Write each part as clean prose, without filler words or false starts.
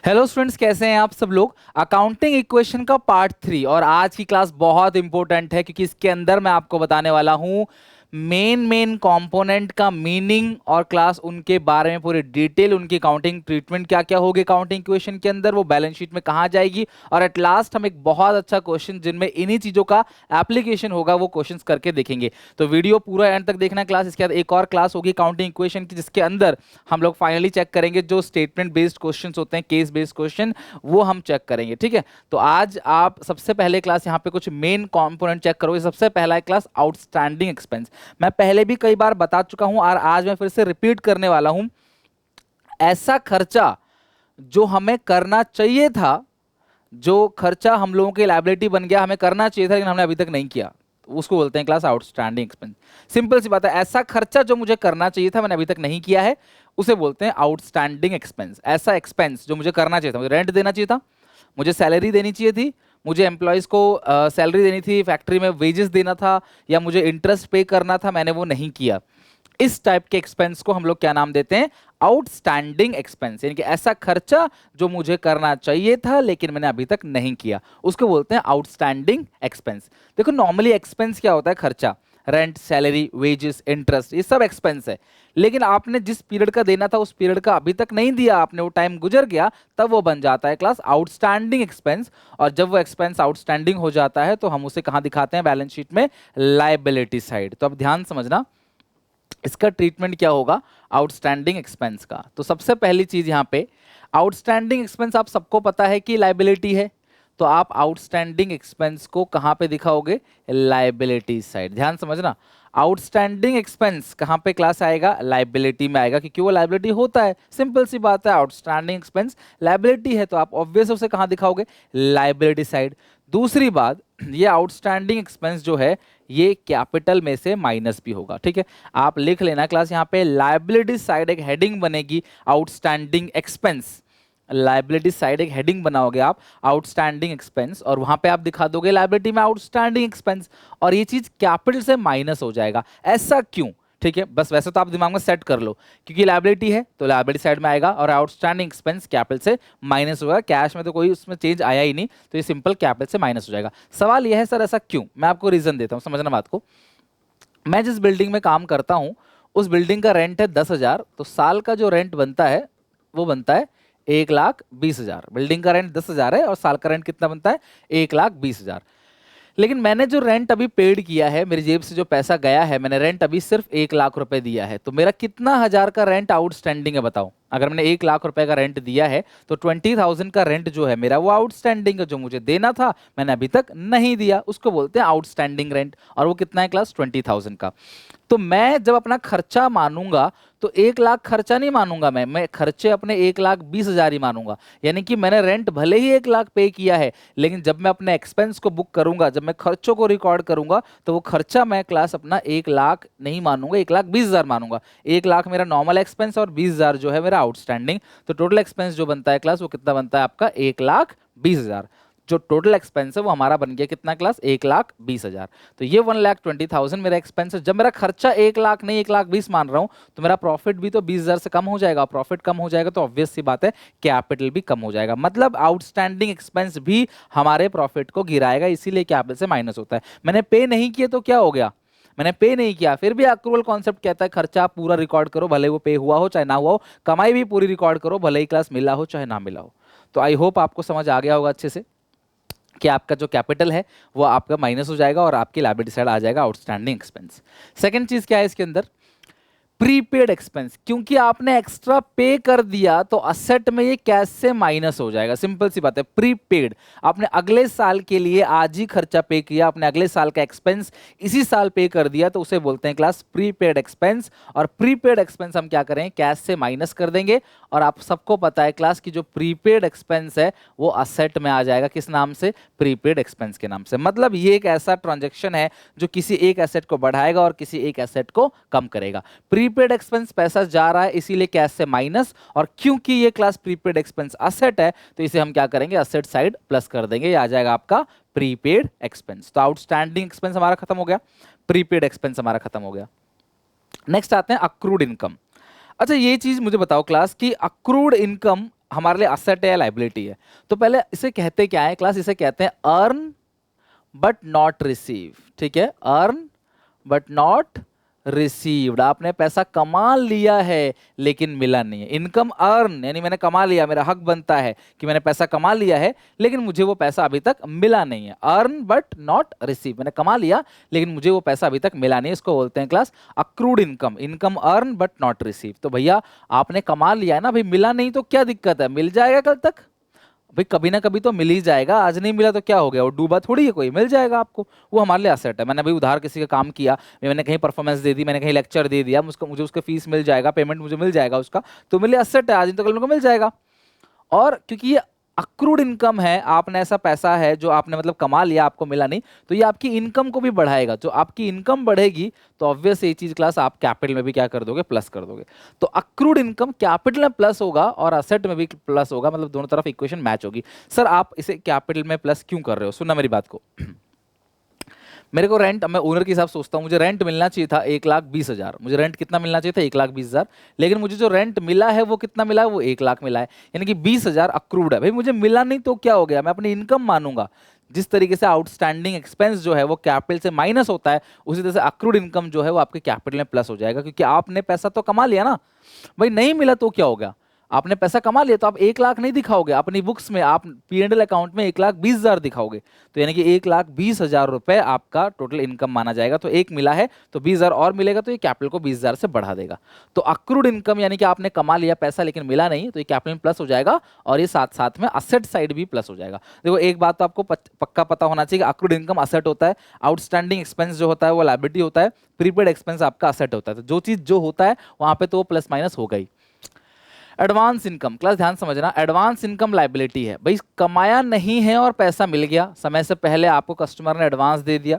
Hello students, कैसे हैं आप सब लोग। अकाउंटिंग इक्वेशन का पार्ट 3 और आज की क्लास बहुत इंपॉर्टेंट है क्योंकि इसके अंदर मैं आपको बताने वाला हूं मेन कंपोनेंट का मीनिंग और क्लास उनके बारे में पूरी डिटेल, उनकी अकाउंटिंग ट्रीटमेंट क्या क्या होगी अकाउंटिंग इक्वेशन के अंदर, वो बैलेंस शीट में कहाँ जाएगी, और एट लास्ट हम एक बहुत अच्छा क्वेश्चन जिनमें इन्हीं चीजों का एप्लीकेशन होगा वो क्वेश्चंस करके देखेंगे। तो वीडियो पूरा एंड तक देखना क्लास। इसके बाद एक और क्लास होगी अकाउंटिंग इक्वेशन की जिसके अंदर हम लोग फाइनली चेक करेंगे जो स्टेटमेंट बेस्ड क्वेश्चन होते हैं, केस बेस्ड क्वेश्चन, वो हम चेक करेंगे। ठीक है, तो आज आप सबसे पहले क्लास यहाँ पे कुछ मेन कंपोनेंट चेक करोगे। सबसे पहला है क्लास आउटस्टैंडिंग एक्सपेंस। मैं पहले भी कई बार बता चुका हूं और आज मैं फिर से रिपीट करने वाला हूं। ऐसा खर्चा जो हमें करना चाहिए था, जो खर्चा हम लोगों की लायबिलिटी बन गया, हमें करना चाहिए था लेकिन हमने अभी तक नहीं किया, उसको बोलते हैं क्लास आउटस्टैंडिंग एक्सपेंस। सिंपल सी बात है, ऐसा खर्चा जो मुझे करना चाहिए था मैंने अभी तक नहीं किया है उसे बोलते हैं आउटस्टैंडिंग एक्सपेंस। ऐसा एक्सपेंस जो मुझे करना चाहिए था, मुझे रेंट देना चाहिए था, मुझे सैलरी देनी चाहिए थी, मुझे एम्प्लॉयज़ को सैलरी देनी थी, फैक्ट्री में वेजेस देना था, या मुझे इंटरेस्ट पे करना था, मैंने वो नहीं किया। इस टाइप के एक्सपेंस को हम लोग क्या नाम देते हैं? Outstanding expense. यानी कि ऐसा खर्चा जो मुझे करना चाहिए था लेकिन मैंने अभी तक नहीं किया, उसको बोलते हैं आउटस्टैंडिंग एक्सपेंस। देखो नॉर्मली एक्सपेंस क्या होता है? खर्चा, रेंट, सैलरी, वेजेस, इंटरेस्ट, ये सब एक्सपेंस है। लेकिन आपने जिस पीरियड का देना था उस पीरियड का अभी तक नहीं दिया आपने, वो टाइम गुजर गया, तब वो बन जाता है क्लास आउटस्टैंडिंग एक्सपेंस। और जब वो एक्सपेंस आउटस्टैंडिंग हो जाता है तो हम उसे कहां दिखाते हैं? बैलेंस शीट में, लायबिलिटी साइड। तो अब ध्यान समझना इसका ट्रीटमेंट क्या होगा आउटस्टैंडिंग एक्सपेंस का। तो सबसे पहली चीज यहां पे, आउटस्टैंडिंग एक्सपेंस आप सबको पता है कि लायबिलिटी है, तो आप आउटस्टैंडिंग एक्सपेंस को कहां पे दिखाओगे? Liability side. ध्यान समझना, आउटस्टैंडिंग एक्सपेंस कहां पे क्लास आएगा? लायबिलिटी में आएगा, क्योंकि वो लायबिलिटी होता है। सिंपल सी बात है, आउटस्टैंडिंग एक्सपेंस लायबिलिटी है तो आप ऑब्वियस उसे कहां दिखाओगे? Liability side. दूसरी बात, ये आउटस्टैंडिंग एक्सपेंस जो है ये कैपिटल में से माइनस भी होगा। ठीक है, आप लिख लेना क्लास, यहाँ पे लायबिलिटी साइड एक हेडिंग बनेगी आउटस्टैंडिंग एक्सपेंस। लायबिलिटी साइड एक हेडिंग बनाओगे आप आउटस्टैंडिंग एक्सपेंस, और वहां पे आप दिखा दोगे लायबिलिटी में आउटस्टैंडिंग एक्सपेंस, और ये चीज कैपिटल से माइनस हो जाएगा। ऐसा क्यों? ठीक है, बस वैसे तो आप दिमाग में सेट कर लो, क्योंकि लायबिलिटी है तो लायबिलिटी साइड में आएगा और आउटस्टैंडिंग एक्सपेंस कैपिटल से माइनस होगा। कैश में तो कोई उसमें चेंज आया ही नहीं, तो ये सिंपल कैपिटल से माइनस हो जाएगा। सवाल यह है सर ऐसा क्यों? मैं आपको रीजन देता हूं, समझना बात को। मैं जिस बिल्डिंग में काम करता हूं उस बिल्डिंग का रेंट है 10,000, तो साल का जो रेंट बनता है वो बनता है 1,20,000। बिल्डिंग का रेंट 10,000 है और साल का रेंट कितना बनता है? 1,20,000। लेकिन मैंने जो रेंट अभी पेड किया है, मेरी जेब से जो पैसा गया है, मैंने रेंट अभी सिर्फ 1,00,000 रुपए दिया है, तो मेरा कितना हजार का रेंट आउटस्टैंडिंग है बताओ? अगर मैंने 1,00,000 रुपए का रेंट दिया है तो 20,000 का रेंट जो है मेरा वो आउटस्टैंडिंग है, जो मुझे देना था मैंने अभी तक नहीं दिया, उसको बोलते हैं आउटस्टैंडिंग रेंट। और वो कितना है क्लास? 20,000 का। तो मैं जब अपना खर्चा मानूंगा तो 1,00,000 खर्चा नहीं मानूंगा, मैं खर्चे अपने 1,20,000 ही मानूंगा। यानी कि मैंने रेंट भले ही 1,00,000 पे किया है, लेकिन जब मैं अपने एक्सपेंस को बुक करूंगा, जब मैं खर्चों को रिकॉर्ड करूंगा, तो वो खर्चा मैं क्लास अपना 1,00,000 नहीं मानूंगा, 1,20,000 मानूंगा। 1,00,000 मेरा नॉर्मल एक्सपेंस और 20,000 जो है मेरा आउटस्टैंडिंग। तो टोटल एक्सपेंस जो बनता है क्लास वो कितना बनता है आपका? 1,20,000। जो टोटल एक्सपेंस है वो हमारा बन गया कितना क्लास? 1,20,000। तो ये 1,20,000 मेरा एक्सपेंस है। जब मेरा खर्चा 1,00,000 नहीं 1,20,000 मान रहा हूं, तो मेरा प्रॉफिट भी तो 20,000 से कम हो जाएगा। प्रॉफिट कम हो जाएगा तो ऑब्वियस सी बात है कैपिटल भी कम हो जाएगा। मतलब आउटस्टैंडिंग एक्सपेंस भी हमारे प्रॉफिट को गिराएगा, इसीलिए कैपिटल से माइनस होता है। मैंने पे नहीं किए तो क्या हो गया? मैंने पे नहीं किया, फिर भी अक्रूवल कॉन्सेप्ट कहता है खर्चा आप पूरा रिकॉर्ड करो, भले वो पे हुआ हो चाहे ना हुआ हो। कमाई भी पूरी रिकॉर्ड करो, भले ही क्लास मिला हो चाहे ना मिला हो। तो आई होप आपको समझ आ गया होगा अच्छे से कि आपका जो कैपिटल है वो आपका माइनस हो जाएगा और आपकी लायबिलिटी साइड आ जाएगा आउटस्टैंडिंग एक्सपेंस। सेकंड चीज क्या है इसके अंदर? Prepaid expense. क्योंकि आपने एक्स्ट्रा पे कर दिया तो असेट में ये कैश से माइनस हो जाएगा। सिंपल सी बात है, प्रीपेड, आपने अगले साल के लिए आज ही खर्चा पे किया, आपने अगले साल का एक्सपेंस इसी साल पे कर दिया, तो उसे बोलते हैं क्लास प्रीपेड एक्सपेंस। और प्रीपेड एक्सपेंस हम क्या करें? कैश से माइनस कर देंगे। और आप सबको पता है क्लास की जो प्रीपेड एक्सपेंस है वो असेट में आ जाएगा। किस नाम से? प्रीपेड एक्सपेंस के नाम से। मतलब ये एक ऐसा ट्रांजेक्शन है जो किसी एक एसेट को बढ़ाएगा और किसी एक एसेट को कम करेगा। प्रीपेड एक्सपेंस पैसा जा रहा है इसीलिए कैश से माइनस, और क्योंकि ये क्लास प्रीपेड एक्सपेंस असेट है तो इसे हम क्या करेंगे? असेट साइड प्लस कर देंगे, ये आ जाएगा आपका प्रीपेड एक्सपेंस। तो आउटस्टैंडिंग एक्सपेंस हमारा खत्म हो गया, प्रीपेड एक्सपेंस हमारा खत्म हो गया। नेक्स्ट आते हैं अक्रूड इनकम। अच्छा ये चीज मुझे बताओ क्लास कि अक्रूड इनकम हमारे लिए असेट है या लाइबिलिटी है? तो पहले इसे कहते क्या है क्लास? इसे कहते हैं अर्न बट नॉट रिसीव। ठीक है, अर्न बट नॉट रिसीव्ड। आपने पैसा कमा लिया है लेकिन मिला नहीं है। इनकम अर्न यानी मैंने कमा लिया, मेरा हक बनता है कि मैंने पैसा कमा लिया है लेकिन मुझे वो पैसा अभी तक मिला नहीं है। अर्न बट नॉट रिसीव, मैंने कमा लिया लेकिन मुझे वो पैसा अभी तक मिला नहीं है, इसको बोलते हैं class accrued income. Income earn but not receive. तो भैया आपने कमा लिया है ना, भाई मिला नहीं तो क्या दिक्कत है, मिल जाएगा कल तक। भाई कभी ना कभी तो मिल ही जाएगा, आज नहीं मिला तो क्या हो गया, वो डूबा थोड़ी है कोई, मिल जाएगा आपको। वो हमारे लिए असेट है। मैंने अभी उधार किसी का काम किया, मैंने कहीं परफॉर्मेंस दे दी, मैंने कहीं लेक्चर दे दिया, मुझे उसका फीस मिल जाएगा, पेमेंट मुझे मिल जाएगा उसका, तो मेरे लिए असेट है, आज नहीं तो कल मेरे को मिल जाएगा। और क्योंकि ये अक्रूड इनकम है, आपने ऐसा पैसा है जो आपने मतलब कमा लिया, आपको मिला नहीं, तो ये आपकी इनकम को भी बढ़ाएगा। जो आपकी इनकम बढ़ेगी तो ऑब्वियस ये चीज क्लास आप कैपिटल में भी क्या कर दोगे, प्लस कर दोगे। तो अक्रूड इनकम कैपिटल में प्लस होगा और असेट में भी प्लस होगा, मतलब दोनों तरफ इक्वेशन मैच होगी। सर आप इसे कैपिटल में प्लस क्यों कर रहे हो? सुनना मेरी बात को। मेरे को रेंट, मैं ओनर के हिसाब से सोचता हूँ, मुझे रेंट मिलना चाहिए था 1,20,000। मुझे रेंट कितना मिलना चाहिए था? 1,20,000। लेकिन मुझे जो रेंट मिला है वो कितना मिला है? वो 1,00,000 मिला है, यानी कि 20,000 अक्रूड है। भाई मुझे मिला नहीं तो क्या हो गया, मैं अपनी इनकम मानूंगा। जिस तरीके से आउटस्टैंडिंग एक्सपेंस जो है वो कैपिटल से माइनस होता है, उसी तरह से अक्रूड इनकम जो है वो आपके कैपिटल में प्लस हो जाएगा, क्योंकि आपने पैसा तो कमा लिया ना। भाई नहीं मिला तो क्या हो गया, आपने पैसा कमा लिया तो आप 1,00,000 नहीं दिखाओगे अपनी बुक्स में, आप P&L अकाउंट में 1,20,000 दिखाओगे। तो यानी कि 1,20,000 रुपए आपका टोटल इनकम माना जाएगा। तो एक मिला है तो 20,000 और मिलेगा, तो ये कैपिटल को 20,000 से बढ़ा देगा। तो अक्रूड इनकम यानी कि आपने कमा लिया पैसा लेकिन मिला नहीं, तो ये कैपिटल में प्लस हो जाएगा और ये साथ साथ में असेट साइड भी प्लस हो जाएगा। देखो एक बात तो आपको पक्का पता होना चाहिए कि अक्रूड इनकम असेट होता है, आउटस्टैंडिंग एक्सपेंस जो होता है वो लायबिलिटी होता है, प्रीपेड एक्सपेंस आपका असेट होता है। तो जो चीज जो होता है वहां पे तो वो प्लस माइनस होगा ही। एडवांस इनकम क्लास ध्यान समझना, एडवांस इनकम लाइबिलिटी है। भाई कमाया नहीं है और पैसा मिल गया, समय से पहले आपको कस्टमर ने एडवांस दे दिया,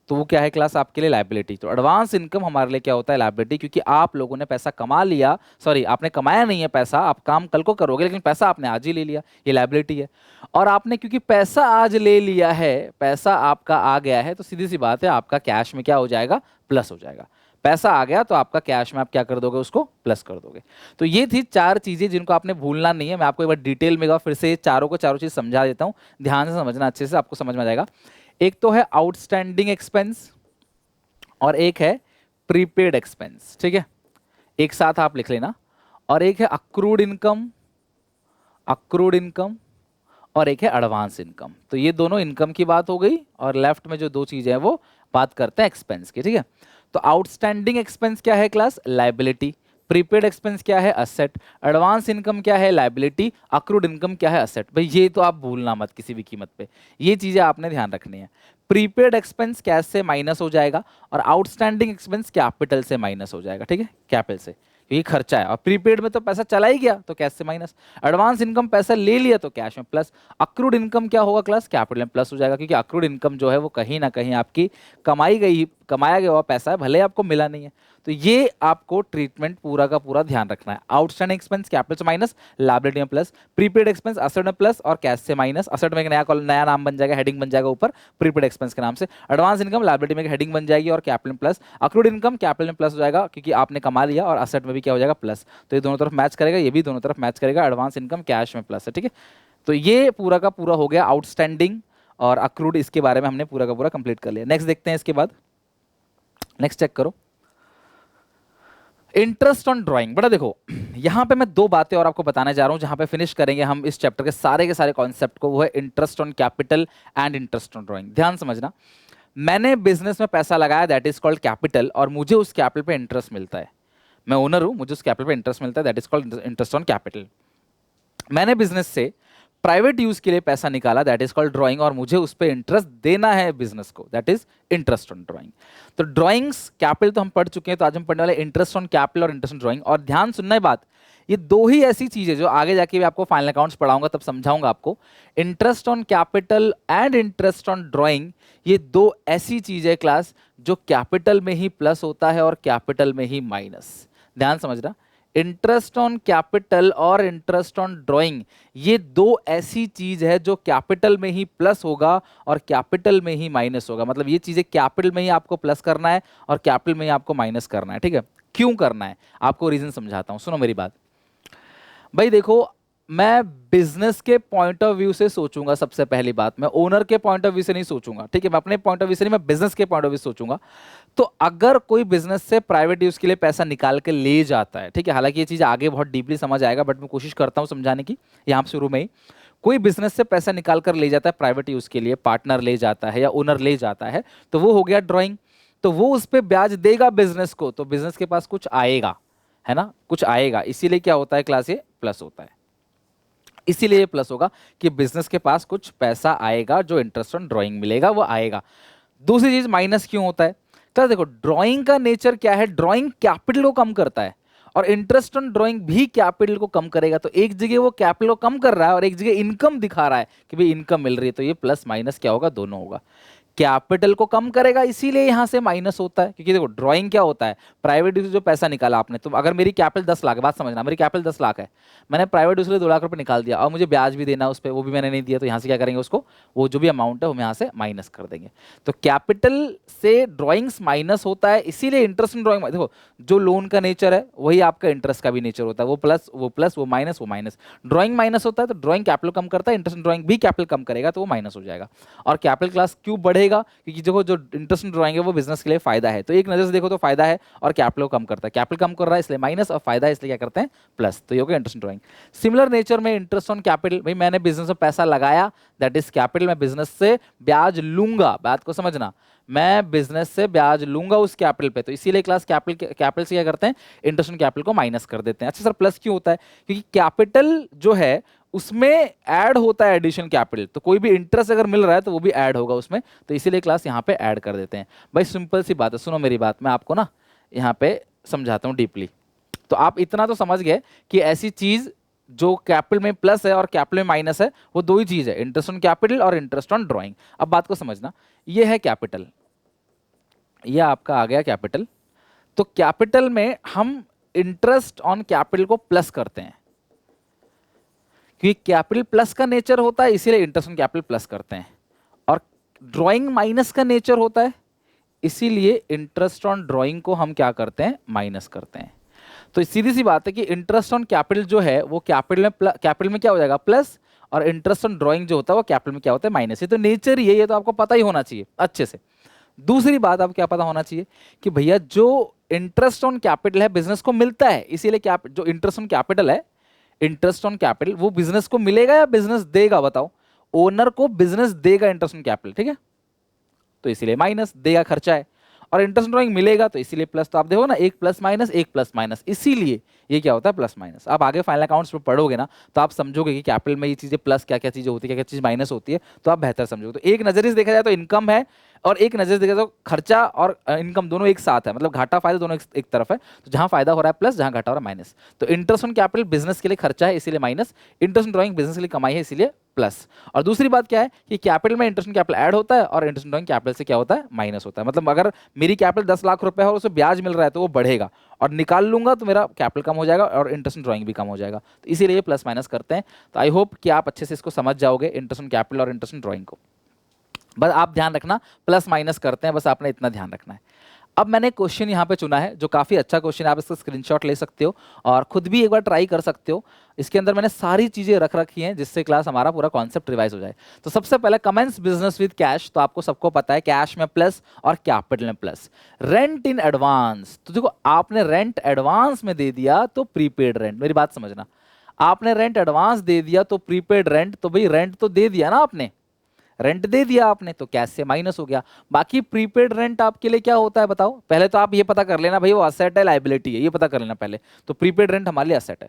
तो वो क्या है क्लास आपके लिए लाइबिलिटी। तो एडवांस इनकम हमारे लिए क्या होता है, लाइबिलिटी, क्योंकि आप लोगों ने पैसा कमा लिया, सॉरी आपने कमाया नहीं है पैसा, आप काम कल को करोगे लेकिन पैसा आपने आज ही ले लिया, ये लाइबिलिटी है। और आपने क्योंकि पैसा आज ले लिया है, पैसा आपका आ गया है, तो सीधी सी बात है आपका कैश में क्या हो जाएगा, प्लस हो जाएगा। पैसा आ गया तो आपका कैश में आप क्या कर दोगे, उसको प्लस कर दोगे। तो ये थी चार चीजें जिनको आपने भूलना नहीं है। मैं आपको एक बार डिटेल में फिर से चारों को चारों चीज समझा देता हूं, ध्यान से समझना, अच्छे से आपको समझ में आ जाएगा। एक तो है आउटस्टैंडिंग एक्सपेंस और एक है प्रीपेड एक्सपेंस, ठीक है, एक साथ आप लिख लेना। और एक है अक्रूड इनकम, अक्रूड इनकम, और एक है एडवांस इनकम। तो ये दोनों इनकम की बात हो गई, और लेफ्ट में जो दो चीजें हैं वो बात करते हैं एक्सपेंस की, ठीक है। तो आउटस्टैंडिंग एक्सपेंस क्या है क्लास, लायबिलिटी। प्रीपेड एक्सपेंस क्या है, असेट। एडवांस इनकम क्या है, लायबिलिटी। अक्रूड इनकम क्या है, असेट। भाई ये तो आप भूलना मत किसी भी कीमत पे, ये चीजें आपने ध्यान रखनी है। प्रीपेड एक्सपेंस कैश से माइनस हो जाएगा और आउटस्टैंडिंग एक्सपेंस कैपिटल से माइनस हो जाएगा, ठीक है, कैपिटल से, क्योंकि खर्चा है। और प्रीपेड में तो पैसा चला ही गया तो कैश से माइनस। एडवांस इनकम पैसा ले लिया तो कैश में प्लस। अक्रूड इनकम क्या होगा क्लास, कैपिटल में प्लस हो जाएगा, क्योंकि अक्रूड इनकम जो है वो कहीं ना कहीं आपकी कमाया गया हुआ पैसा है, भले आपको मिला नहीं है। तो ये आपको ट्रीटमेंट पूरा का पूरा ध्यान रखना है। आउटस्टैंडिंग एक्सपेंस कैपिटल से माइनस, लायबिलिटी में प्लस। प्रीपेड एक्सपेंस असेट में प्लस और कैश से माइनस। असेट में एक नया नाम बन जाएगा, हेडिंग बन जाएगा ऊपर प्रीपेड एक्सपेंस के नाम से। एडवांस इनकम लायबिलिटी में हेडिंग बन जाएगी और कैपिटल में प्लस। अक्रूड इनकम कैपिटल में प्लस हो जाएगा क्योंकि आपने कमा लिया, और असेट में भी क्या हो जाएगा, प्लस। तो ये दोनों तरफ मैच करेगा, ये भी दोनों तरफ मैच करेगा। एडवांस इनकम कैश में प्लस है, ठीक है। तो ये पूरा का पूरा हो गया आउटस्टैंडिंग और अक्रूड, इसके बारे में हमने पूरा का पूरा कंप्लीट कर लिया। नेक्स्ट देखते हैं इसके बाद, नेक्स्ट चेक करो, इंटरेस्ट ऑन ड्राइंग। बड़ा देखो यहां पे मैं दो बातें और आपको बताने जा रहा हूं, जहां पे फिनिश करेंगे हम इस चैप्टर के सारे कॉन्सेप्ट को। वो है interest on capital and interest on drawing. ध्यान समझना, मैंने बिजनेस में पैसा लगाया, दैट इज कॉल्ड कैपिटल, और मुझे उस कैपिटल पे इंटरेस्ट मिलता है। मैं ओनर हूं, मुझे उस कैपिटल पे इंटरेस्ट मिलता है, that is called interest on capital. मैंने बिजनेस से प्राइवेट यूज के लिए पैसा निकाला, दैट इज कॉल्ड ड्राइंग, और मुझे उस पर इंटरेस्ट देना है बिजनेस को, that is interest on drawing. तो ड्राइंग्स कैपिटल तो हम पढ़ चुके हैं, तो आज हम पढ़ने वाले इंटरेस्ट ऑन कैपिटल और इंटरेस्ट ऑन ड्राइंग। और ध्यान सुनना है बात, ये दो ही ऐसी चीजें जो आगे जाके भी आपको फाइनल अकाउंट्स पढ़ाऊंगा तब समझाऊंगा आपको। Interest on capital and interest on drawing, ये दो ऐसी चीजें क्लास जो कैपिटल में ही प्लस होता है और कैपिटल में ही माइनस। ध्यान समझना, इंटरेस्ट ऑन कैपिटल और इंटरेस्ट ऑन ड्राइंग, ये दो ऐसी चीज है जो कैपिटल में ही प्लस होगा और कैपिटल में ही माइनस होगा। मतलब ये चीजें कैपिटल में ही आपको प्लस करना है और कैपिटल में ही आपको माइनस करना है, ठीक है। क्यों करना है आपको रीजन समझाता हूं, सुनो मेरी बात। भाई देखो, मैं बिजनेस के पॉइंट ऑफ व्यू से सोचूंगा। सबसे पहली बात, मैं ओनर के पॉइंट ऑफ व्यू से नहीं सोचूंगा, ठीक है, मैं अपने पॉइंट ऑफ व्यू से नहीं, मैं बिजनेस के पॉइंट ऑफ व्यू से सोचूंगा। तो अगर कोई बिजनेस से प्राइवेट यूज के लिए पैसा निकाल के ले जाता है, ठीक है, हालांकि ये चीज आगे बहुत डीपली समझ आएगा, बट मैं कोशिश करता हूं समझाने की यहाँ पे शुरू में ही। कोई बिजनेस से पैसा निकाल कर ले जाता है प्राइवेट यूज के लिए, पार्टनर ले जाता है या ओनर ले जाता है, तो वो हो गया ड्राइंग। तो वो उस पर ब्याज देगा बिजनेस को, तो बिजनेस के पास कुछ आएगा, है ना, कुछ आएगा। इसीलिए क्या होता है क्लास, ये प्लस होता है। इसीलिए प्लस होगा कि बिजनेस के पास कुछ पैसा आएगा, जो इंटरेस्ट ऑन ड्राइंग मिलेगा वो आएगा। दूसरी चीज माइनस क्यों होता है, तो देखो ड्राइंग का नेचर क्या है, ड्राइंग कैपिटल को कम करता है, और इंटरेस्ट ऑन ड्राइंग भी कैपिटल को कम करेगा। तो एक जगह वो कैपिटल को कम कर रहा है और एक जगह इनकम दिखा रहा है कि भाई इनकम मिल रही है, तो ये प्लस माइनस क्या होगा, दोनों होगा। कैपिटल को कम करेगा इसीलिए यहां से माइनस होता है, क्योंकि देखो ड्राइंग क्या होता है, प्राइवेट यूज जो पैसा निकाला आपने, तो अगर मेरी कैपिटल 10 लाख, बात समझना, मेरी कैपिटल 10 लाख है, मैंने प्राइवेट यूज 2 लाख रुपए निकाल दिया और मुझे ब्याज भी देना उस पर, वो भी मैंने नहीं दिया, तो यहां से क्या करेंगे, उसको वो जो भी अमाउंट है वो यहां से माइनस कर देंगे। तो कैपिटल से ड्राइंग्स माइनस होता है, इसीलिए इंटरेस्ट इन ड्राइंग, देखो जो लोन का नेचर है वही आपका इंटरेस्ट का भी नेचर होता है, वो प्लस वो प्लस वो माइनस वो माइनस। ड्राइंग माइनस होता है तो ड्राइंग कैपिटल कम करता है, इंटरेस्ट इन ड्राइंग भी कैपिटल कम करेगा, तो वो माइनस हो जाएगा। और कैपिटल क्लास क्यों बढ़ेगा, क्योंकि देखो जो इंटरेस्ट इन ड्राइंग है वो बिजनेस के लिए फायदा है, तो एक नजर से देखो तो फायदा है, और कैपिटल को कम करता है, कैपिटल कम कर रहा है इसलिए माइनस, और फायदा है इसलिए क्या करते हैं प्लस, तो ये हो गया interest in drawing. Similar nature में इंटरेस्ट ऑन कैपिटल, भाई मैंने बिजनेस में पैसा लगाया, दैट इज कैपिटल, मैं बिजनेस से ब्याज लूंगा, बात को समझना, मैं बिजनेस से ब्याज लूंगा उस कैपिटल पे, तो इसीलिए क्लास कैपिटल से क्या करते हैं, इंटरेस्ट ऑन कैपिटल को माइनस कर देते हैं। अच्छा सर प्लस क्यों होता है, क्योंकि कैपिटल जो है उसमें ऐड होता है एडिशन कैपिटल, तो कोई भी इंटरेस्ट अगर मिल रहा है तो वो भी ऐड होगा उसमें, तो इसीलिए क्लास यहाँ पे ऐड कर देते हैं। भाई सिंपल सी बात है, सुनो मेरी बात, मैं आपको ना यहाँ पे समझाता हूँ डीपली। तो आप इतना तो समझ गए कि ऐसी चीज जो कैपिटल में प्लस है और कैपिटल में माइनस है, वो दो ही चीज है, इंटरेस्ट ऑन कैपिटल और इंटरेस्ट ऑन ड्राइंग। अब बात को समझना, ये है कैपिटल, ये आपका आ गया कैपिटल, तो कैपिटल में हम इंटरेस्ट ऑन कैपिटल को प्लस करते हैं, क्योंकि कैपिटल प्लस का नेचर होता है इसीलिए इंटरेस्ट ऑन कैपिटल प्लस करते हैं, और ड्राइंग माइनस का नेचर होता है इसीलिए इंटरेस्ट ऑन ड्राइंग को हम क्या करते हैं, माइनस करते हैं। तो सीधी सी बात है कि इंटरेस्ट ऑन कैपिटल जो है वो कैपिटल में क्या हो जाएगा प्लस, और इंटरेस्ट ऑन ड्राइंग जो होता है वो कैपिटल में क्या होता है माइनस। ये तो नेचर ही है, ये तो आपको पता ही होना चाहिए अच्छे से। दूसरी बात आपको क्या पता होना चाहिए कि भैया जो इंटरेस्ट ऑन कैपिटल है बिजनेस को मिलता है, इसीलिए क्या जो इंटरेस्ट ऑन कैपिटल है, इंटरेस्ट ऑन कैपिटल वो बिजनेस को मिलेगा या बिजनेस देगा, बताओ, ओनर को बिजनेस देगा इंटरेस्ट ऑन कैपिटल, ठीक है, तो इसीलिए माइनस, देगा खर्चा है, और इंटरेस्ट ड्राइंग मिलेगा तो इसीलिए प्लस। तो आप देखो ना, एक प्लस माइनस, इसीलिए ये क्या होता है प्लस माइनस। आप आगे फाइनल अकाउंट्स में पढ़ोगे ना तो आप समझोगे कि कैपिटल में ये चीजें प्लस क्या क्या चीजें होती है, क्या क्या चीज माइनस होती है, तो आप बेहतर समझोगे। तो एक नजरिए से देखा जाए तो इनकम है, और एक नजर से देखा जाए तो खर्चा और इनकम दोनों एक साथ है, मतलब घाटा फायदा दोनों एक तरफ है, तो जहां फायदा हो रहा है प्लस, जहां घाटा हो रहा है माइनस। तो इंटरेस्ट ऑन कैपिटल बिजनेस के लिए खर्चा है इसीलिए minus, interest on drawing business के लिए कमाई है इसीलिए प्लस। और दूसरी बात क्या है कि कैपिटल में इंटरेस्ट ऑन कैपिटल ऐड होता है और इंटरेस्ट ऑन ड्राइंग कैपिटल से क्या होता है माइनस होता है। मतलब अगर मेरी कैपिटल 10 लाख रुपए है और उसे ब्याज मिल रहा है तो वो बढ़ेगा, और निकाल लूंगा तो मेरा कैपिटल कम हो जाएगा और इंटरेस्ट ऑन ड्राइंग भी कम हो जाएगा, तो इसीलिए ये प्लस माइनस करते हैं। तो आई होप कि आप अच्छे से इसको समझ जाओगे, इंटरेस्ट ऑन कैपिटल और इंटरेस्ट ऑन ड्राइंग को। बस आप ध्यान रखना प्लस माइनस करते हैं, बस आपने इतना ध्यान रखना है। अब मैंने क्वेश्चन यहाँ पे चुना है जो काफ़ी अच्छा क्वेश्चन है, आप इसका स्क्रीनशॉट ले सकते हो और खुद भी एक बार ट्राई कर सकते हो। इसके अंदर मैंने सारी चीज़ें रख रखी हैं जिससे क्लास हमारा पूरा कॉन्सेप्ट रिवाइज हो जाए। तो सबसे पहले कमेंस बिजनेस विद कैश, तो आपको सबको पता है कैश में प्लस और कैपिटल में प्लस। रेंट इन एडवांस, तो देखो आपने रेंट एडवांस में दे दिया तो प्रीपेड रेंट, मेरी बात समझना, आपने रेंट एडवांस दे दिया तो प्रीपेड रेंट, तो भाई रेंट तो दे दिया ना आपने, रेंट दे दिया आपने तो कैश से माइनस हो गया। बाकी प्रीपेड रेंट आपके लिए क्या होता है बताओ, पहले तो आप ये पता कर लेना भाई वो असेट है लायबिलिटी है, ये पता कर लेना पहले। तो प्रीपेड रेंट हमारे लिए असेट है।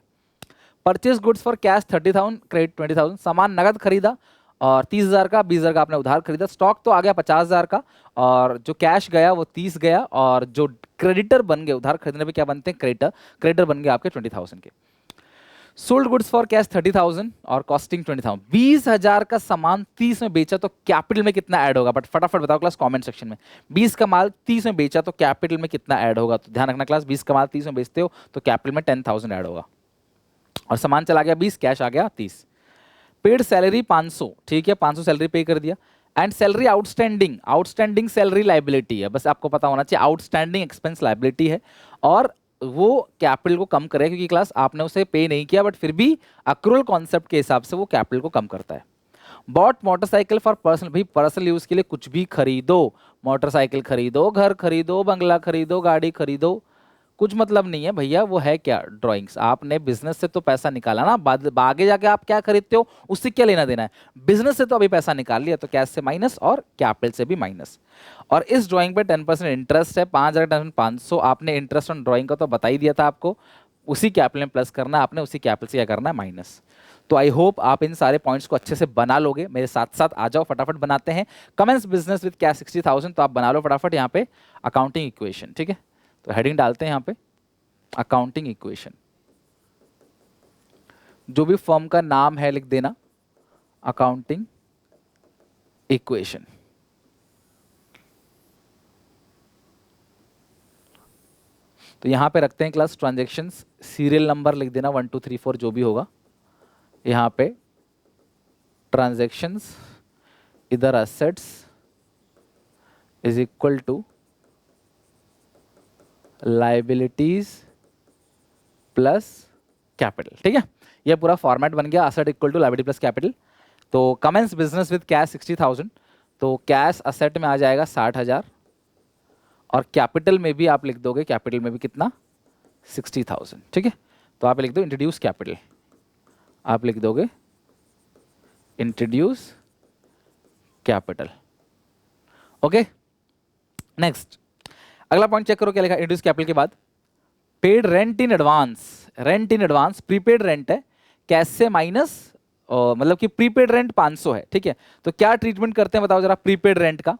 Purchase goods for cash 30,000, credit 20,000, सामान नगद खरीदा और 30,000 का, 20,000 का आपने उधार खरीदा। स्टॉक तो आ गया 50,000 का, और जो कैश गया वो 30 गया, और जो क्रेडिटर बन गए उधार खरीदने पे क्या बनते हैं क्रेडिटर, क्रेडिटर बन गए आपके 20,000 के। सोल्ड गुड्स फॉर कैश 30,000 और कॉस्टिंग 20,000, 20,000 का सामान 30 में बेचा तो कैपिटल में कितना ऐड होगा, बट फटाफट बताओ क्लास कमेंट सेक्शन में। 20 का माल 30 में बेचा तो कैपिटल में कितना ऐड होगा, तो ध्यान रखना क्लास, 20 का माल 30 में बेचते हो तो कैपिटल में 10,000 ऐड होगा, और सामान चला गया 20, कैश आ गया 30। पेड सैलरी 500, ठीक है, 500 सैलरी पे कर दिया। And salary outstanding, outstanding salary liability है, बस आपको पता होना चाहिए आउटस्टैंडिंग एक्सपेंस लाइबिलिटी है। और वो कैपिटल को कम करे, क्योंकि क्लास आपने उसे पे नहीं किया, बट फिर भी अक्रूवल कॉन्सेप्ट के हिसाब से वो कैपिटल को कम करता है। बॉट मोटरसाइकिल फॉर पर्सनल, भाई पर्सनल यूज के लिए कुछ भी खरीदो, मोटरसाइकिल खरीदो, घर खरीदो, बंगला खरीदो, गाड़ी खरीदो, कुछ मतलब नहीं है भैया, वो है क्या, ड्राइंग्स। आपने बिजनेस से तो पैसा निकाला ना, बाद आगे जाके आप क्या खरीदते हो उससे क्या लेना देना है, बिजनेस से तो अभी पैसा निकाल लिया, तो कैश से माइनस और कैपिटल से भी माइनस। और इस ड्राइंग पे 10% इंटरेस्ट है, 5,500 आपने इंटरेस्ट ऑन ड्राइंग का तो बता ही दिया था आपको, उसी कैपिटल में प्लस करना है आपने, उसी कैपिटल से क्या करना है माइनस। तो आई होप आप इन सारे पॉइंट्स को अच्छे से बना लोगे, मेरे साथ साथ आ जाओ, फटाफट बनाते हैं। कमेंस बिजनेस विद कैश 60,000, तो आप बना लो फटाफट यहाँ पे अकाउंटिंग इक्वेशन, ठीक है। तो हेडिंग डालते हैं यहाँ पे अकाउंटिंग इक्वेशन, जो भी फर्म का नाम है लिख देना, अकाउंटिंग इक्वेशन। तो यहां पे रखते हैं क्लास ट्रांजैक्शंस, सीरियल नंबर लिख देना 1 2 3 4 जो भी होगा, यहां पे ट्रांजैक्शंस, इधर assets is equal to liabilities plus capital, ठीक है। ये पूरा फॉर्मेट बन गया, asset equal to liability plus capital. तो कमेंस बिजनेस विद कैश 60,000, तो कैश असेट में आ जाएगा 60,000, और कैपिटल में भी आप लिख दोगे, कैपिटल में भी कितना 60,000, ठीक है। तो आप लिख दो इंट्रोड्यूस कैपिटल, आप लिख दोगे इंट्रोड्यूस कैपिटल, ओके। नेक्स्ट अगला पॉइंट चेक करो क्या लिखा इंट्रोड्यूस कैपिटल के बाद, paid rent in advance, rent in advance prepaid rent है, कैश से माइनस, मतलब कि प्रीपेड रेंट 500 है, ठीक है। तो क्या ट्रीटमेंट करते हैं बताओ जरा प्रीपेड रेंट का,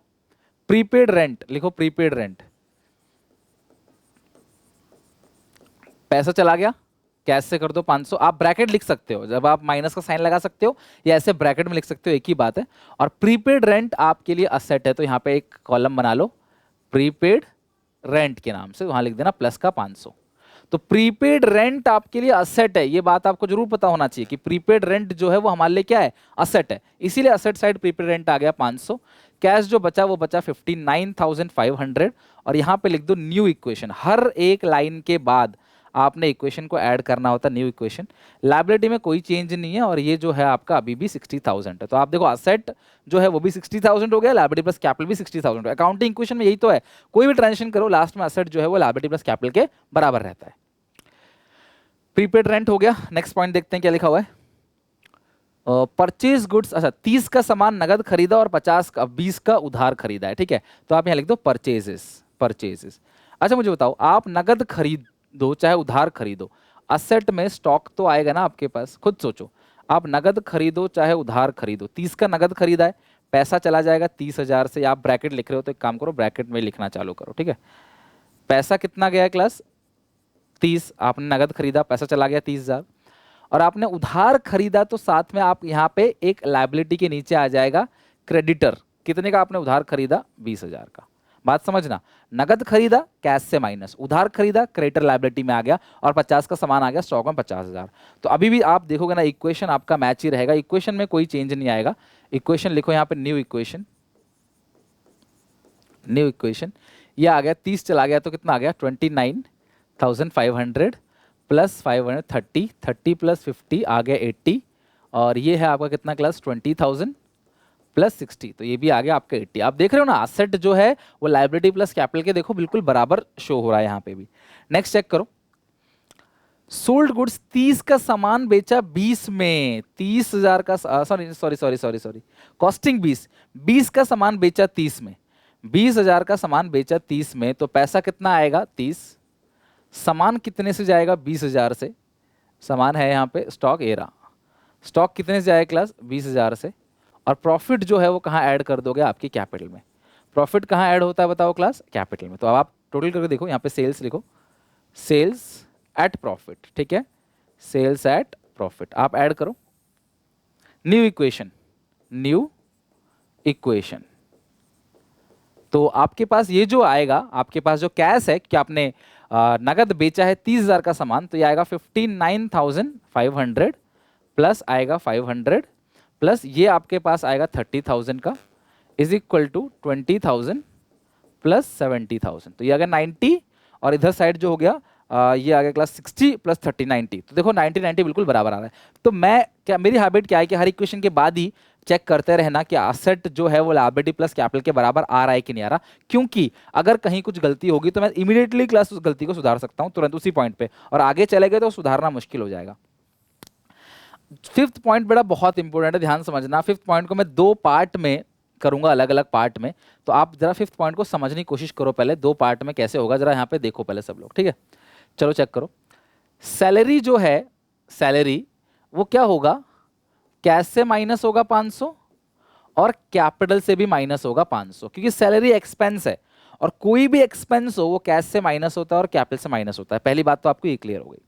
प्रीपेड रेंट लिखो, प्रीपेड रेंट, पैसा चला गया, कैश से कर दो 500, आप ब्रैकेट लिख सकते हो, जब आप माइनस का साइन लगा सकते हो या ऐसे ब्रैकेट में लिख सकते हो, एक ही बात है। और प्रीपेड रेंट आपके लिए असेट है, तो यहाँ पे एक कॉलम बना लो प्रीपेड रेंट के नाम से, वहां लिख देना प्लस का 500। तो प्रीपेड रेंट आपके लिए असेट है, ये बात आपको जरूर पता होना चाहिए कि प्रीपेड रेंट जो है वो हमारे लिए क्या है, असेट है, इसीलिए असेट साइड प्रीपेड रेंट आ गया 500। कैश जो बचा वो बचा 59,500, और यहां पे लिख दो न्यू इक्वेशन, हर एक लाइन के बाद आपने इक्वेशन को ऐड करना होता है, न्यू इक्वेशन। लायबिलिटी में कोई चेंज नहीं है, और ये जो है आपका अभी भी 60,000 है, तो आप देखो असेट जो है वो भी 60,000 हो गया, लायबिलिटी प्लस कैपिटल भी 60,000 है। अकाउंटिंग इक्वेशन में यही तो है, कोई भी ट्रांजेक्शन करो लास्ट में असेट जो है वो लायबिलिटी प्लस कैपिटल के बराबर रहता है। प्रीपेड रेंट हो गया। नेक्स्ट पॉइंट देखते हैं क्या लिखा हुआ है, परचेज गुड्स, अच्छा 30 का सामान नगद खरीदा और 20 का उधार खरीदा है, ठीक है। तो आप यहाँ लिख दो परचेजेस, परचेजेस। अच्छा मुझे बताओ, आप नगद खरीदो चाहे उधार खरीदो, असेट में स्टॉक तो आएगा ना आपके पास, खुद सोचो, आप नगद खरीदो चाहे उधार खरीदो, 30 का नगद खरीदा है, पैसा चला जाएगा 30,000 से, आप ब्रैकेट लिख रहे हो तो एक काम करो ब्रैकेट में लिखना चालू करो, ठीक है। पैसा कितना गया है क्लास 30, आपने नगद खरीदा, पैसा चला गया 30,000, और आपने उधार खरीदा, तो साथ में आप यहाँ पे एक लायबिलिटी के नीचे आ जाएगा क्रेडिटर, कितने का आपने उधार खरीदा 20,000 का। बात समझना, नगद खरीदा कैश से माइनस, उधार खरीदा क्रेडिटर लायबिलिटी में आ गया, और 50 का सामान आ गया स्टॉक में 50,000। तो अभी भी आप देखोगे ना इक्वेशन आपका मैच ही रहेगा, इक्वेशन में कोई चेंज नहीं आएगा। इक्वेशन लिखो यहाँ पे न्यू इक्वेशन, न्यू इक्वेशन, ये आ गया 30 चला गया तो कितना आ गया 29,500 प्लस 530, 30 प्लस 50 आ गया 80, और ये है आपका कितना क्लास 20,000 प्लस 60, तो ये भी आ गया आपका 80। आप देख रहे हो ना असेट जो है वो लायबिलिटी प्लस कैपिटल के देखो बिल्कुल बराबर शो हो रहा है यहाँ पे भी। नेक्स्ट चेक करो, सोल्ड गुड्स 30 का सामान बेचा 20 में, 30,000 का सॉरी कॉस्टिंग 20 का सामान बेचा 30 में, 20,000 का सामान बेचा 30 में, तो पैसा कितना आएगा 30, सामान कितने से जाएगा 20,000 से, सामान है यहाँ पे स्टॉक एरा, स्टॉक कितने से जाएगा क्लास 20,000 से, और प्रॉफिट जो है वो कहाँ ऐड कर दोगे आपकी कैपिटल में, प्रॉफिट कहाँ ऐड होता है बताओ क्लास कैपिटल में। तो अब आप टोटल करके देखो, यहाँ पे सेल्स लिखो, सेल्स एट प्रॉफिट, ठीक है, सेल्स एट प्रॉफिट आप ऐड करो, न्यू इक्वेशन, न्यू इक्वेशन। तो आपके पास ये जो आएगा, आपके पास जो कैश है कि आपने नगद बेचा है 30,000 का सामान, तो ये आएगा 59,500 प्लस आएगा 500 प्लस ये आपके पास आएगा 30,000 का इज इक्वल टू 20,000 प्लस 70,000, तो ये अगर 90, और इधर साइड जो हो गया ये आ गया क्लास 60 प्लस 30 90। तो देखो 90 90 बिल्कुल बराबर आ रहा है। तो मैं क्या, मेरी हैबिट क्या है कि हर इक्वेशन के बाद ही चेक करते रहना कि असेट जो है वो लायबिलिटी प्लस कैपिटल के बराबर आ रहा है कि नहीं आ रहा, क्योंकि अगर कहीं कुछ गलती होगी तो मैं इमीडिएटली क्लास उस गलती को सुधार सकता हूं तुरंत उसी पॉइंट पे, और आगे चले गए तो सुधारना मुश्किल हो जाएगा। फिफ्थ पॉइंट बेटा बहुत इंपॉर्टेंट है, ध्यान समझना। फिफ्थ पॉइंट को मैं दो पार्ट में करूंगा, अलग अलग पार्ट में। तो आप जरा फिफ्थ पॉइंट को समझने की कोशिश करो पहले, दो पार्ट में कैसे होगा जरा यहाँ पे देखो पहले सब लोग, ठीक है। चलो चेक करो। सैलरी जो है, सैलरी वो क्या होगा, कैश से माइनस होगा 500 और कैपिटल से भी माइनस होगा 500, क्योंकि सैलरी एक्सपेंस है और कोई भी एक्सपेंस हो वो कैश से माइनस होता है और कैपिटल से माइनस होता है। पहली बात तो आपको ये क्लियर हो गई।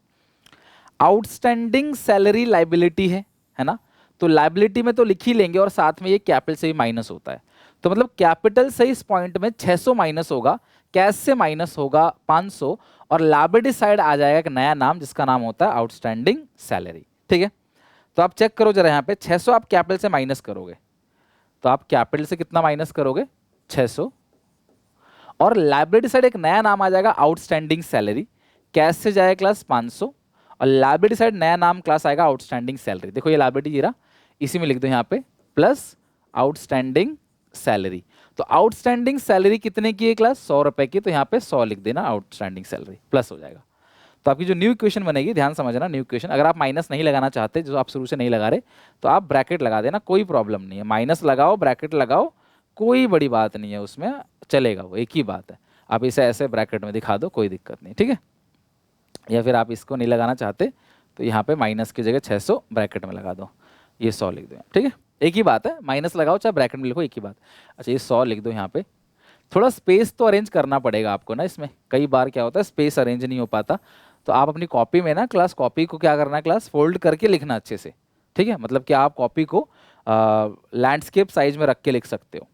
आउटस्टैंडिंग सैलरी लाइबिलिटी है ना, तो लाइबिलिटी में तो लिख ही लेंगे और साथ में ये कैपिटल से भी माइनस होता है। तो मतलब कैपिटल से इस पॉइंट में 600 माइनस होगा, कैश से माइनस होगा 500, और लाइबिलिटी साइड आ जाएगा एक नया नाम जिसका नाम होता है आउटस्टैंडिंग सैलरी, ठीक है। तो आप चेक करो जरा यहाँ पे, 600 आप कैपिटल से माइनस करोगे तो आप कैपिटल से कितना माइनस करोगे, 600, और लाइबिलिटी साइड एक नया नाम आ जाएगा आउटस्टैंडिंग सैलरी, कैश से जाएगा क्लास 500, और लाइबिलिटी साइड नया नाम क्लास आएगा आउटस्टैंडिंग सैलरी। देखो ये लाइबिलिटी जीरा, इसी में लिख दो यहाँ पे प्लस आउटस्टैंडिंग सैलरी। तो आउटस्टैंडिंग सैलरी कितने की है क्लास, 100 रुपए की, तो यहाँ पे 100 लिख देना, आउटस्टैंडिंग सैलरी प्लस हो जाएगा। तो आपकी जो न्यू इक्वेशन बनेगी, ध्यान समझना, न्यू इक्वेशन अगर आप माइनस नहीं लगाना चाहते, जो आप शुरू से नहीं लगा रहे, तो आप ब्रैकेट लगा देना, कोई प्रॉब्लम नहीं है। माइनस लगाओ, ब्रैकेट लगाओ, कोई बड़ी बात नहीं है उसमें, चलेगा, वो एक ही बात है। आप इसे ऐसे ब्रैकेट में दिखा दो, कोई दिक्कत नहीं, ठीक है। या फिर आप इसको नहीं लगाना चाहते तो यहाँ पे माइनस की जगह 600 ब्रैकेट में लगा दो, ये 100 लिख दो, ठीक है। एक ही बात है, माइनस लगाओ चाहे ब्रैकेट में लिखो, एक ही बात। अच्छा ये 100 लिख दो यहाँ पे। थोड़ा स्पेस तो अरेंज करना पड़ेगा आपको ना, इसमें कई बार क्या होता है स्पेस अरेंज नहीं हो पाता, तो आप अपनी कॉपी में ना क्लास कॉपी को क्या करना है, क्लास फोल्ड करके लिखना अच्छे से, ठीक है। मतलब कि आप कॉपी को लैंडस्केप साइज में रख के लिख सकते हो।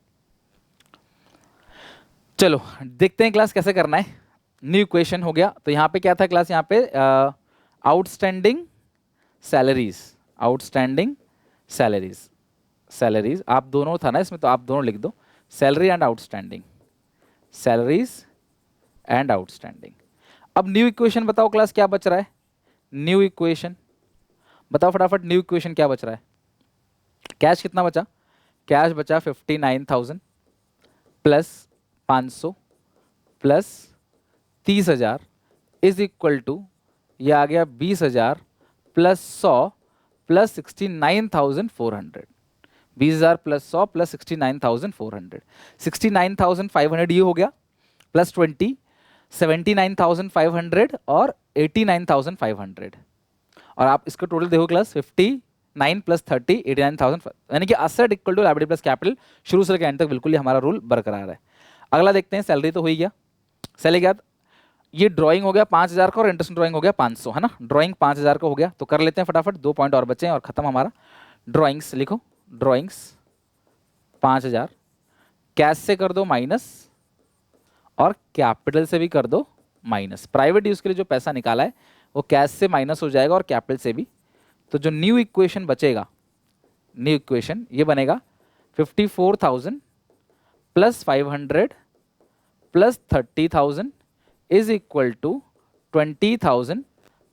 चलो देखते हैं क्लास कैसे करना है। न्यू इक्वेशन हो गया, तो यहाँ पे क्या था क्लास, यहाँ पे outstanding salaries, outstanding salaries, salaries आप दोनों था ना इसमें, तो आप दोनों लिख दो, salary and outstanding, salaries and outstanding. अब न्यू इक्वेशन बताओ क्लास क्या बच रहा है, न्यू इक्वेशन बताओ फटाफट, न्यू इक्वेशन क्या बच रहा है। कैश कितना बचा, कैश बचा 59,000 plus 500 plus 30,000 is equal to, ये आ गया 20,000 प्लस 100 प्लस 69,400, 20,000 प्लस 100 प्लस 69,400, 69,500 ये हो गया, प्लस 20 79,500 और 89,500, और आप इसका टोटल देखो क्लास 59 प्लस 30 89,000, यानी कि asset equal to liability plus capital, शुरू से लेकर एंड तक बिल्कुल ही हमारा रूल बरकरार है। अगला देखते हैं, सैलरी तो हो ही गया, सैलरी क्या, ये ड्राइंग हो गया 5,000 का और इंटरेस्ट ड्राइंग हो गया 500, है ना। ड्राइंग 5,000 का हो गया, तो कर लेते हैं फटाफट, 2 पॉइंट और बचे हैं और खत्म हमारा। ड्राइंग्स लिखो, ड्राइंग्स 5,000, कैश से कर दो माइनस और कैपिटल से भी कर दो माइनस। प्राइवेट यूज के लिए जो पैसा निकाला है वो कैश से माइनस हो जाएगा और कैपिटल से भी। तो जो न्यू इक्वेशन बचेगा, न्यू इक्वेशन ये बनेगा 54,000 plus 500 plus 30,000 is equal to 20,000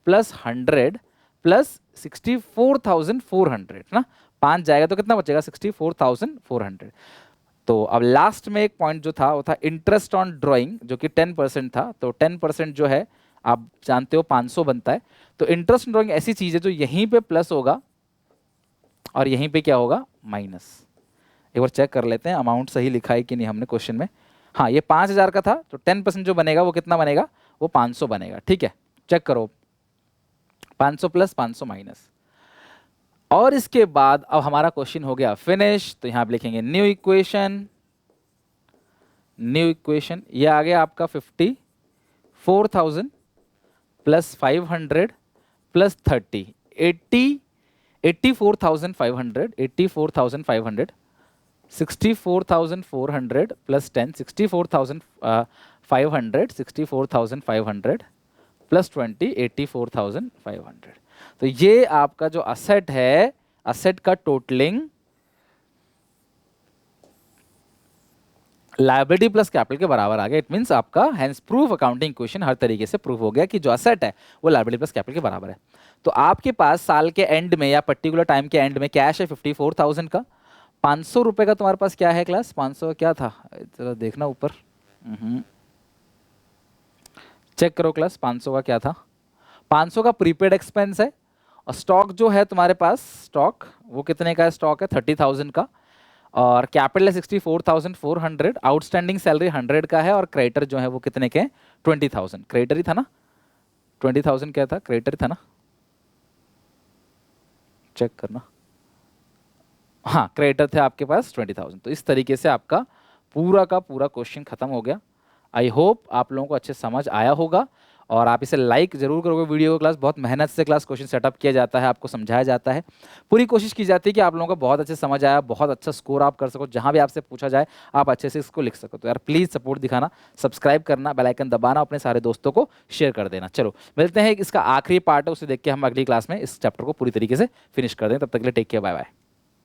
plus 100 plus 64,400 ना, 5 जाएगा तो कितना बचेगा 64,400। तो अब लास्ट में एक पॉइंट जो था वो था इंटरेस्ट ऑन ड्राइंग, जो कि 10% था, तो 10% जो है आप जानते हो 500 बनता है। तो इंटरेस्ट ऑन ड्राइंग ऐसी चीज है जो यहीं पे प्लस होगा और यहीं पे क्या होगा माइनस। एक बार चेक कर लेते हैं अमाउंट सही लिखा है कि नहीं हमने क्वेश्चन में। हाँ ये 5,000 का था, तो 10% जो बनेगा वो कितना बनेगा, वो 500 बनेगा, ठीक है। चेक करो 500 प्लस 500 माइनस, और इसके बाद अब हमारा क्वेश्चन हो गया फिनिश। तो यहां आप लिखेंगे न्यू इक्वेशन, न्यू इक्वेशन ये आ गया आपका 54,000 प्लस 500 प्लस 30 84,500 84,500 64,400 प्लस 10 64,500 64,500 प्लस 20 84,500। तो ये आपका जो असेट है, असेट का टोटलिंग लायबिलिटी प्लस कैपिटल के बराबर आ गया। इट मीन्स आपका हैंस प्रूफ अकाउंटिंग इक्वेशन हर तरीके से प्रूफ हो गया कि जो असेट है वो लायबिलिटी प्लस कैपिटल के बराबर है। तो आपके पास साल के एंड में या पर्टिकुलर टाइम के एंड में कैश है 54,000 का। 500 रुपए का तुम्हारे पास क्या है क्लास? 500 क्या था, जरा देखना ऊपर, चेक करो क्लास 500 का क्या था। 500 का प्रीपेड एक्सपेंस है। और स्टॉक जो है तुम्हारे पास, स्टॉक वो कितने का है? स्टॉक है 30,000 का। और कैपिटल है 64,400। आउटस्टैंडिंग सैलरी 100 का है। और क्रेडिटर जो है वो कितने के? 20,000। क्रेडिटर ही था ना? 20,000 क्या था? क्रेडिटर था ना? चेक करना। हाँ, क्रेडिटर थे आपके पास 20,000। तो इस तरीके से आपका पूरा का पूरा क्वेश्चन खत्म हो गया। आई होप आप लोगों को अच्छे समझ आया होगा और आप इसे लाइक जरूर करोगे वीडियो को। क्लास बहुत मेहनत से क्लास क्वेश्चन सेटअप किया जाता है, आपको समझाया जाता है, पूरी कोशिश की जाती है कि आप लोगों को बहुत अच्छे समझ आया, बहुत अच्छा स्कोर आप कर सको, जहाँ भी आपसे पूछा जाए आप अच्छे से इसको लिख सको। तो यार प्लीज़ सपोर्ट दिखाना, सब्सक्राइब करना, बेल आइकन दबाना, अपने सारे दोस्तों को शेयर कर देना। चलो मिलते हैं, इसका आखिरी पार्ट है, उसे देख के हम अगली क्लास में इस चैप्टर को पूरी तरीके से फिनिश कर दें। तब तक के लिए टेक केयर, बाय बाय।